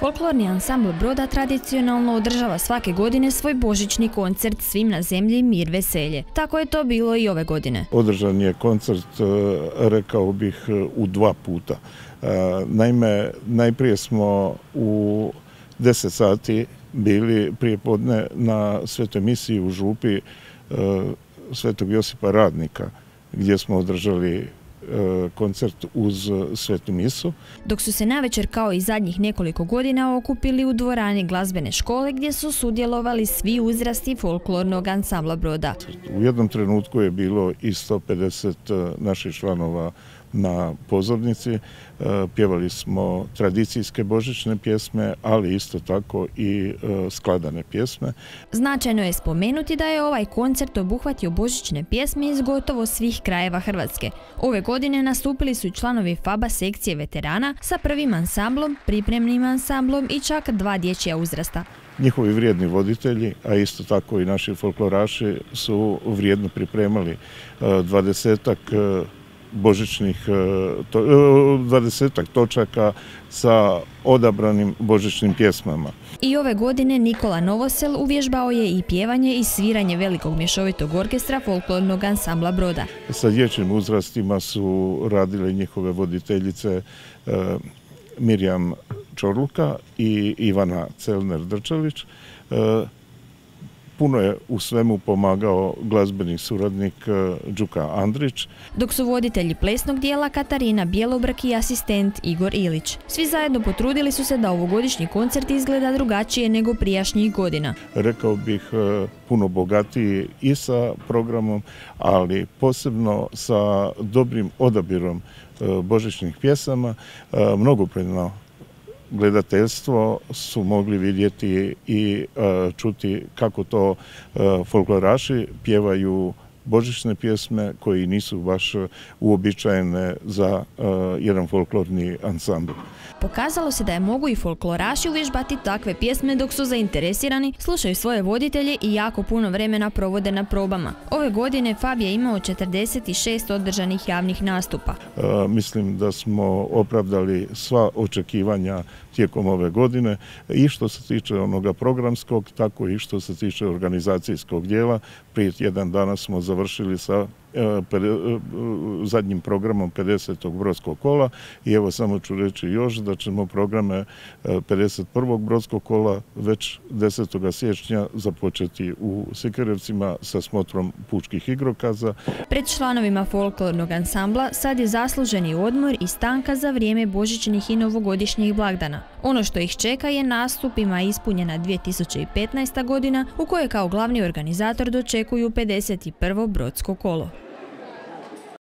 Folklorni ansambl Broda tradicionalno održava svake godine svoj božićni koncert Svim na zemlji mir veselje. Tako je to bilo i ove godine. Održan je koncert, rekao bih, u 2 puta. Naime, najprije smo u 10 sati bili prijepodne na svetoj misiji u župi Svetog Josipa Radnika, gdje smo održali koncert uz svetu misu. Dok su se navečer kao i zadnjih nekoliko godina okupili u dvorani glazbene škole gdje su sudjelovali svi uzrasti folklornog ansambla Broda. U jednom trenutku je bilo i 150 naših članova na pozornici. Pjevali smo tradicijske božićne pjesme, ali isto tako i skladane pjesme. Značajno je spomenuti da je ovaj koncert obuhvatio božićne pjesme iz gotovo svih krajeva Hrvatske. Ove godine nastupili su i članovi FABA sekcije veterana sa prvim ansamblom, pripremnim ansamblom i čak 2 dječja uzrasta. Njihovi vrijedni voditelji, a isto tako i naši folkloraši, su vrijedno pripremali 20-ak božićnih 20 točaka sa odabranim božićnim pjesmama. I ove godine Nikola Novosel uvježbao je i pjevanje i sviranje velikog mješovitog orkestra folklornog ansambla Broda. Sa dječjim uzrastima su radile njihove voditeljice Mirjam Čorluka i Ivana Celner-Drčelić. Puno je u svemu pomagao glazbeni suradnik Đuka Andrić. Dok su voditelji plesnog dijela Katarina Bjelobrk i asistent Igor Ilić. Svi zajedno potrudili su se da ovogodišnji koncert izgleda drugačije nego prijašnjih godina. Rekao bih puno bogatiji i sa programom, ali posebno sa dobrim odabirom božićnih pjesama. Mnogobrojno gledateljstvo su mogli vidjeti i čuti kako to folkloraši pjevaju božićne pjesme koji nisu baš uobičajene za jedan folklorni ansambl. Pokazalo se da je mogu i folkloraši uvježbati takve pjesme dok su zainteresirani, slušaju svoje voditelje i jako puno vremena provode na probama. Ove godine FAB je imao 46 održanih javnih nastupa. Mislim da smo opravdali sva očekivanja tijekom ove godine i što se tiče onoga programskog, tako i što se tiče organizacijskog dijela. Prije tjedan dana smo završili sa zadnjim programom 50. Brodskog kola i evo samo ću reći još da ćemo programe 51. Brodskog kola već 10. siječnja započeti u Sikerevcima sa smotrom pučkih igrokaza. Pred članovima folklornog ansambla sad je zasluženi odmor i stanka za vrijeme božićnih i novogodišnjih blagdana. Ono što ih čeka je nastupima ispunjena 2015. godina u kojoj kao glavni organizator dočekuju 51. Brodsko kolo.